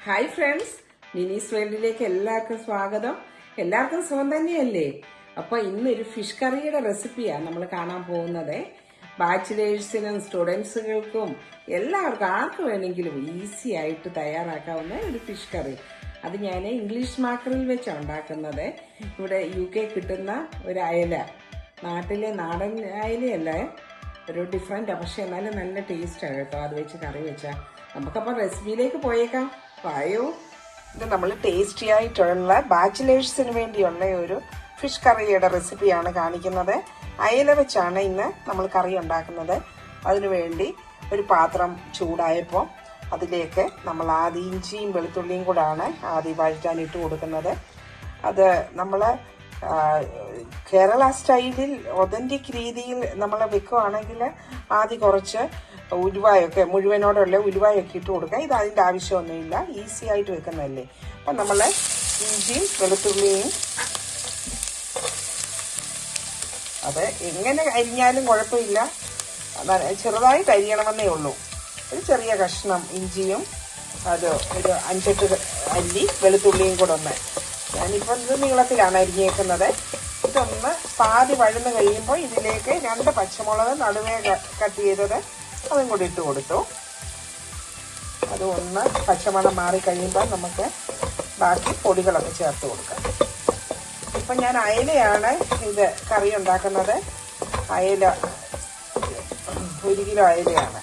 Hi friends, മിനീസ് വേൾഡിലേക്ക് എല്ലാവർക്കും സ്വാഗതം. എല്ലാവർക്കും സുഖം തന്നെയല്ലേ? അപ്പോൾ ഇന്നൊരു ഫിഷ് കറിയുടെ റെസിപ്പിയാണ് നമ്മൾ കാണാൻ പോകുന്നത്. ബാച്ചിലേഴ്സിനും സ്റ്റുഡൻസുകൾക്കും എല്ലാവർക്കും ആർക്ക് വേണമെങ്കിലും ഈസി ആയിട്ട് തയ്യാറാക്കാവുന്ന ഒരു ഫിഷ് കറി. അത് ഞാൻ ഇംഗ്ലീഷ് മാക്കറിൽ വെച്ചാണ് ഉണ്ടാക്കുന്നത്. ഇവിടെ UK കിട്ടുന്ന ഒരു അയല, നാട്ടിലെ നാടൻ അയലയല്ല, ഒരു ഡിഫറെൻ്റ്, പക്ഷെ എന്നാലും നല്ല ടേസ്റ്റാണ് കേട്ടോ. അത് വെച്ച് കറി വെച്ചാൽ നമുക്കപ്പോൾ റെസിപ്പിയിലേക്ക് പോയേക്കാം. വായോ. ഇത് നമ്മൾ ടേസ്റ്റി ആയിട്ടുള്ള ബാച്ചിലേഴ്സിന് വേണ്ടിയുള്ള ഒരു ഫിഷ് കറിയുടെ റെസിപ്പിയാണ് കാണിക്കുന്നത്. അയല വെച്ചാണ് ഇന്ന് നമ്മൾ കറി ഉണ്ടാക്കുന്നത്. അതിനുവേണ്ടി ഒരു പാത്രം ചൂടായപ്പോൾ അതിലേക്ക് നമ്മൾ ആദ്യം ഇഞ്ചിയും വെളുത്തുള്ളിയും കൂടാണ് ആദ്യം വഴറ്റാനിട്ട് കൊടുക്കുന്നത്. അത് നമ്മൾ കേരള സ്റ്റൈലിൽ ഒതന്റിക് രീതിയിൽ നമ്മൾ വെക്കുകയാണെങ്കിൽ ആദ്യം കുറച്ച് ഉലുവായൊക്കെ മുഴുവനോടുള്ള ഉലുവായൊക്കെ ഇട്ട് കൊടുക്കുക. ഇത് അതിൻ്റെ ആവശ്യമൊന്നുമില്ല, ഈസി ആയിട്ട് വെക്കുന്നതല്ലേ. അപ്പം നമ്മൾ ഇഞ്ചിയും വെളുത്തുള്ളിയും അത് എങ്ങനെ അരിഞ്ഞാലും കുഴപ്പമില്ല, ചെറുതായിട്ട് അരിയണമെന്നേ ഉള്ളൂ. ഒരു ചെറിയ കഷ്ണം ഇഞ്ചിയും അത് ഒരു 5-8 അല്ലി വെളുത്തുള്ളിയും കൂടെ ഒന്ന്, ഞാനിപ്പോൾ ഇത് നീളത്തിലാണ് അരിഞ്ഞേക്കുന്നത്. ഇതൊന്ന് പാതി വഴന്ന് കഴിയുമ്പോൾ ഇതിലേക്ക് 2 പച്ചമുളക് നടുവേ കട്ട് ചെയ്തത് അതും കൂടി ഇട്ട് കൊടുത്തു. അത് ഒന്ന് പച്ചമണം മാറി കഴിയുമ്പോൾ നമുക്ക് ബാക്കി പൊടികളൊക്കെ ചേർത്ത് കൊടുക്കാം. ഇപ്പം ഞാൻ അയലയാണ് ഇത് കറി ഉണ്ടാക്കുന്നത്. അയല 1 കിലോ അയലയാണ്.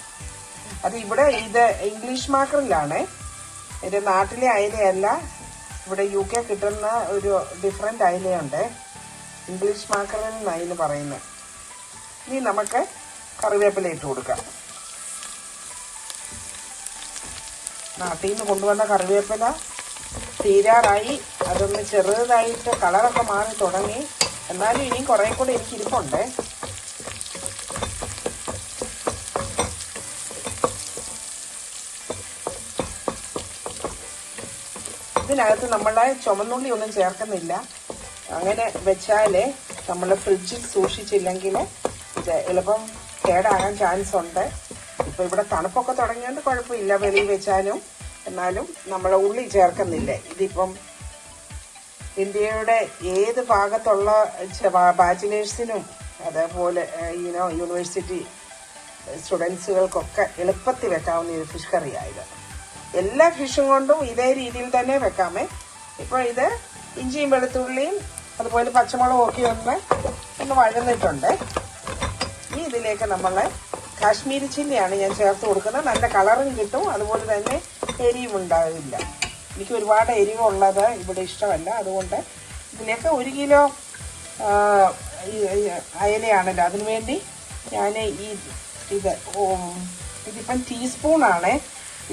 അത് ഇവിടെ ഇത് ഇംഗ്ലീഷ് മാക്കറിലാണ്. ഇത് നാട്ടിലെ അയലയല്ല, ഇവിടെ UK കിട്ടുന്ന ഒരു ഡിഫറെൻ്റ് അയലയുണ്ട്. ഇംഗ്ലീഷ് മാക്കറിൽ നിന്ന് അതിന് പറയുന്നത്. ഇനി നമുക്ക് കറിവേപ്പില ഇട്ട് കൊടുക്കാം. നാട്ടിൽ നിന്ന് കൊണ്ടുവന്ന കറിവേപ്പില തീരാറായി. അതൊന്ന് ചെറുതായിട്ട് കളറൊക്കെ മാറി തുടങ്ങി. എന്നാലും ഇനിയും കുറേ കൂടെ എനിക്ക് ഇരിപ്പുണ്ട്. ഇതിനകത്ത് നമ്മളെ ചുമന്നുള്ളി ഒന്നും ചേർക്കുന്നില്ല. അങ്ങനെ വെച്ചാൽ നമ്മൾ ഫ്രിഡ്ജിൽ സൂക്ഷിച്ചില്ലെങ്കിൽ ഇത് എളുപ്പം കേടാകാൻ ചാൻസ് ഉണ്ട്. ഇപ്പോൾ ഇവിടെ തണുപ്പൊക്കെ തുടങ്ങിയോണ്ട് കുഴപ്പമില്ല, വെളിയിൽ വെച്ചാലും. എന്നാലും നമ്മൾ ഉള്ളി ചേർക്കുന്നില്ല. ഇതിപ്പം ഇന്ത്യയുടെ ഏത് ഭാഗത്തുള്ള ബാച്ചിലേഴ്സിനും അതേപോലെ യൂണിവേഴ്സിറ്റി സ്റ്റുഡൻസുകൾക്കൊക്കെ എളുപ്പത്തിൽ വെക്കാവുന്ന ഒരു ഫിഷ് കറിയായത്. എല്ലാ ഫിഷും കൊണ്ടും ഇതേ രീതിയിൽ തന്നെ വെക്കാമേ. ഇപ്പോൾ ഇത് ഇഞ്ചിയും വെളുത്തുള്ളിയും അതുപോലെ പച്ചമുളകും ഒക്കെ ഒന്ന് വഴന്നിട്ടുണ്ട്. ഇനി ഇതിലേക്ക് നമ്മൾ കാശ്മീരി ചില്ലിയാണ് ഞാൻ ചേർത്ത് കൊടുക്കുന്നത്. നല്ല കളറും കിട്ടും, അതുപോലെ തന്നെ എരിവും ഉണ്ടാവില്ല. എനിക്ക് ഒരുപാട് എരിവുള്ളത് ഇവിടെ ഇഷ്ടമല്ല. അതുകൊണ്ട് ഇതിലേക്ക് 1 കിലോ അയലയാണല്ലോ, അതിനുവേണ്ടി ഞാൻ ഇതിപ്പം ടീസ്പൂണാണ്.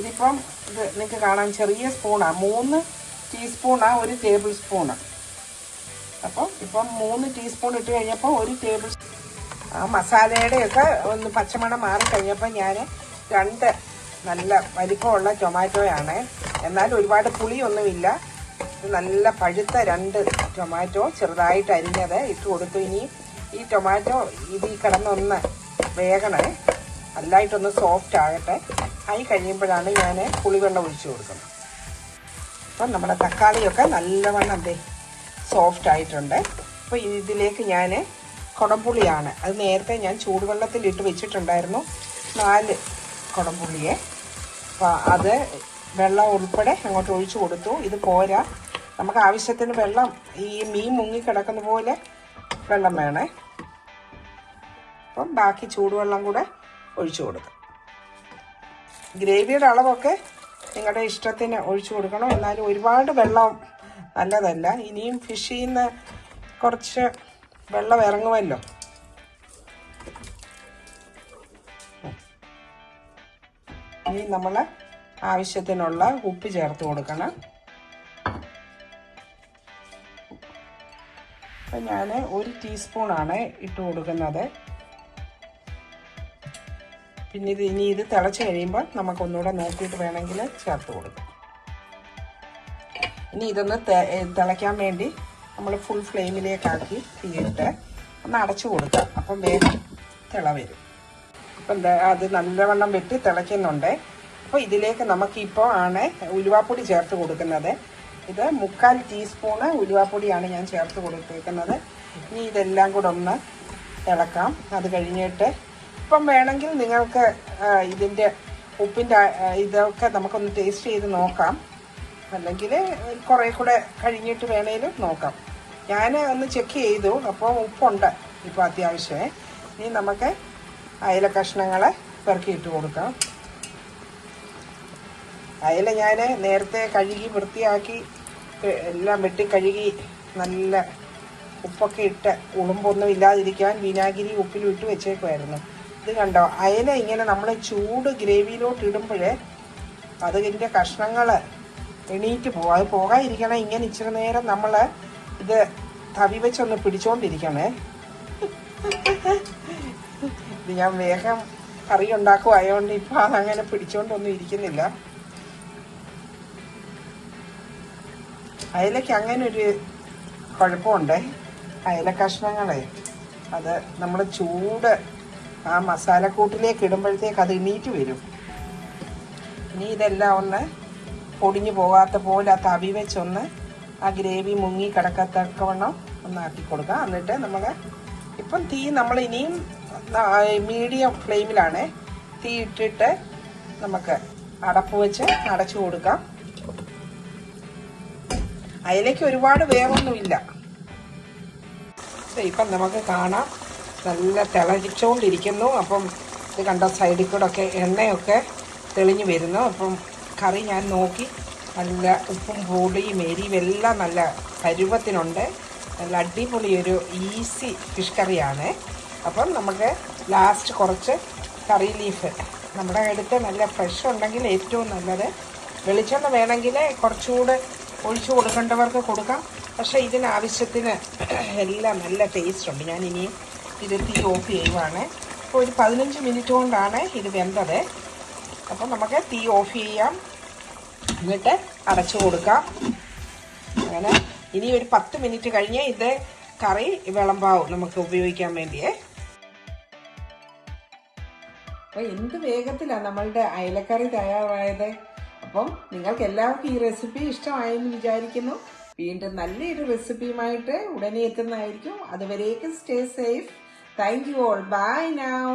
ഇതിപ്പം ഇത് നിങ്ങൾക്ക് കാണാൻ ചെറിയ സ്പൂണാണ്, 3 ടീസ്പൂണാണ് 1 ടേബിൾ സ്പൂണ്. അപ്പം ഇപ്പം 3 ടീസ്പൂൺ ഇട്ട് കഴിഞ്ഞപ്പോൾ 1 ടേബിൾ മസാലയുടെയൊക്കെ ഒന്ന് പച്ചമണം മാറിക്കഴിഞ്ഞപ്പോൾ ഞാൻ 2 നല്ല വലിപ്പമുള്ള ടൊമാറ്റോയാണ്. എന്നാൽ ഒരുപാട് പുളിയൊന്നുമില്ല. നല്ല പഴുത്ത 2 ടൊമാറ്റോ ചെറുതായിട്ട് അരിഞ്ഞത് ഇട്ട് കൊടുത്തു. ഇനി ഈ ടൊമാറ്റോ ഇതിൽ കിടന്നൊന്ന് വേകണേ, നല്ലതായിട്ടൊന്ന് സോഫ്റ്റ് ആകട്ടെ. ആയി കഴിയുമ്പോഴാണ് ഞാൻ പുളിവെള്ളം ഒഴിച്ചു കൊടുക്കുന്നത്. അപ്പം നമ്മുടെ തക്കാളിയൊക്കെ നല്ലവണ്ണം സോഫ്റ്റ് ആയിട്ടുണ്ട്. അപ്പോൾ ഇതിലേക്ക് ഞാൻ കുടംപുളിയാണ്, അത് നേരത്തെ ഞാൻ ചൂടുവെള്ളത്തിലിട്ട് വെച്ചിട്ടുണ്ടായിരുന്നു, 4 കുടംപുളിയെ. അപ്പോൾ അത് വെള്ളം ഉൾപ്പെടെ അങ്ങോട്ട് ഒഴിച്ചു കൊടുത്തു. ഇത് പോരാ, നമുക്ക് ആവശ്യത്തിന് വെള്ളം, ഈ മീൻ മുങ്ങിക്കിടക്കുന്ന പോലെ വെള്ളം വേണേ. അപ്പം ബാക്കി ചൂടുവെള്ളം കൂടെ ഒഴിച്ചു കൊടുക്കും. ഗ്രേവിയുടെ അളവൊക്കെ നിങ്ങളുടെ ഇഷ്ടത്തിന് ഒഴിച്ചു കൊടുക്കണം. എന്നാലും ഒരുപാട് വെള്ളം നല്ലതല്ല. ഇനിയും ഫിഷിൽ നിന്ന് കുറച്ച് വെള്ളം ഇറങ്ങുമല്ലോ. ഇനി നമ്മൾ ആവശ്യത്തിനുള്ള ഉപ്പ് ചേർത്ത് കൊടുക്കണം. അപ്പം ഞാൻ 1 ടീസ്പൂണാണ് ഇട്ട് കൊടുക്കുന്നത്. പിന്നെ ഇനി ഇത് തിളച്ച് കഴിയുമ്പോൾ നമുക്കൊന്നുകൂടെ നോക്കിയിട്ട് വേണമെങ്കിൽ ചേർത്ത് കൊടുക്കാം. ഇനി ഇതൊന്ന് തിളയ്ക്കാൻ വേണ്ടി നമ്മൾ ഫുൾ ഫ്ലെയിമിലേക്കാക്കി തീയിട്ട് ഒന്ന് അടച്ചു കൊടുക്കാം. അപ്പം വേഗം തിള വരും. അപ്പം അത് നല്ലവണ്ണം വെട്ടി തിളയ്ക്കുന്നുണ്ട്. അപ്പോൾ അപ്പോൾ ഇതിലേക്ക് നമുക്കിപ്പോൾ ആണ് ഉലുവാപ്പൊടി ചേർത്ത് കൊടുക്കുന്നത്. ഇത് 3/4 ടീസ്പൂണ് ഉലുവാപ്പൊടിയാണ് ഞാൻ ചേർത്ത് കൊടുത്തേക്കുന്നത്. ഇനി ഇതെല്ലാം കൂടെ ഒന്ന് ഇളക്കാം. അത് കഴിഞ്ഞിട്ട് ഇപ്പം വേണമെങ്കിൽ നിങ്ങൾക്ക് ഇതിൻ്റെ ഉപ്പിൻ്റെ ഇതൊക്കെ നമുക്കൊന്ന് ടേസ്റ്റ് ചെയ്ത് നോക്കാം, അല്ലെങ്കിൽ കുറേ കൂടെ കഴിഞ്ഞിട്ട് വേണേലും നോക്കാം. ഞാൻ ഒന്ന് ചെക്ക് ചെയ്തു, അപ്പോൾ ഉപ്പുണ്ട് ഇപ്പോൾ അത്യാവശ്യമേ. ഇനി നമുക്ക് അയല കഷ്ണങ്ങളെ പെറുക്കിയിട്ട് കൊടുക്കാം. അയല ഞാൻ നേരത്തെ കഴുകി വൃത്തിയാക്കി എല്ലാം വെട്ടി കഴുകി നല്ല ഉപ്പൊക്കെ ഇട്ട് ഉളുമ്പൊന്നും ഇല്ലാതിരിക്കാൻ വിനാഗിരി ഉപ്പിലും ഇട്ട് വെച്ചേക്കുമായിരുന്നു. ഇത് കണ്ടോ, അയല ഇങ്ങനെ നമ്മൾ ചൂട് ഗ്രേവിയിലോട്ട് ഇടുമ്പോഴേ അതിൻ്റെ കഷ്ണങ്ങൾ എണീറ്റ് പോകും. അത് പോകാതിരിക്കണം ഇങ്ങനെ ഇച്ചിരി നേരം നമ്മൾ ഇത് തവി വെച്ചൊന്ന് പിടിച്ചോണ്ടിരിക്കണേ. ഇത് ഞാൻ വേഗം കറി ഉണ്ടാക്കുമായതുകൊണ്ട് ഇപ്പം അതങ്ങനെ പിടിച്ചോണ്ടൊന്നും ഇരിക്കുന്നില്ല. അയലയ്ക്ക് അങ്ങനെ ഒരു കുഴപ്പമുണ്ട്, അയല കഷ്ണങ്ങളെ അത് നമ്മൾ ചൂട് ആ മസാലക്കൂട്ടിലേക്ക് ഇടുമ്പോഴത്തേക്ക് അത് എണീറ്റ് വരും. ഇനി ഇതെല്ലാം ഒന്ന് പൊടിഞ്ഞു പോകാത്ത പോലെ ആ തവി വെച്ചൊന്ന് ആ ഗ്രേവി മുങ്ങി കിടക്കത്തക്കവണ്ണം ഒന്നാക്കി കൊടുക്കുക. എന്നിട്ട് നമ്മൾ ഇപ്പം തീ നമ്മൾ ഇനിയും മീഡിയം ഫ്ലെയിമിലാണ് തീ ഇട്ടിട്ട് നമുക്ക് അടപ്പ് വെച്ച് അടച്ചു കൊടുക്കാം. അയലയ്ക്ക് ഒരുപാട് വേവൊന്നുമില്ല. ഇപ്പം നമുക്ക് കാണാം നല്ല തിളച്ചോണ്ടിരിക്കുന്നു. അപ്പം ഇത് കണ്ട സൈഡിൽ കൂടെ ഒക്കെ എണ്ണയൊക്കെ തെളിഞ്ഞു വരുന്നു. അപ്പം കറി ഞാൻ നോക്കി നല്ല ഉപ്പും പുളിയും എരിയും എല്ലാം നല്ല പരുവത്തിനുണ്ട്. നല്ല അടിപൊളി ഒരു ഈസി ഫിഷ് കറിയാണ്. അപ്പം നമുക്ക് ലാസ്റ്റ് കുറച്ച് കറി ലീഫ് നമ്മുടെ അടുത്ത് നല്ല ഫ്രഷ് ഉണ്ടെങ്കിൽ ഏറ്റവും നല്ലത്. വെളിച്ചെണ്ണ വേണമെങ്കിൽ കുറച്ചുകൂടെ ഒഴിച്ചു കൊടുക്കേണ്ടവർക്ക് കൊടുക്കാം. പക്ഷേ ഇതിനാവശ്യത്തിന് എല്ലാം നല്ല ടേസ്റ്റ് ഉണ്ട്. ഞാൻ ഇനിയും ഇത് തീ ഓഫ് ചെയ്യുവാണ്. അപ്പോൾ ഒരു 15 മിനിറ്റ് കൊണ്ടാണ് ഇത് വെന്തത്. അപ്പം നമുക്ക് തീ ഓഫ് ചെയ്യാം, എന്നിട്ട് അടച്ചു കൊടുക്കാം. അങ്ങനെ ഇനി ഒരു 10 മിനിറ്റ് കഴിഞ്ഞ് ഇത് കറി വിളമ്പാവും നമുക്ക് ഉപയോഗിക്കാൻ വേണ്ടിയേ. അപ്പോൾ എന്ത് വേഗത്തിലാണ് നമ്മളുടെ അയലക്കറി തയ്യാറായത്. അപ്പം നിങ്ങൾക്ക് എല്ലാവർക്കും ഈ റെസിപ്പി ഇഷ്ടമായെന്ന് വിചാരിക്കുന്നു. വീണ്ടും നല്ലൊരു റെസിപ്പിയുമായിട്ട് ഉടനെ എത്തുന്നതായിരിക്കും. അതുവരേക്കും stay safe. Thank you all. Buy now.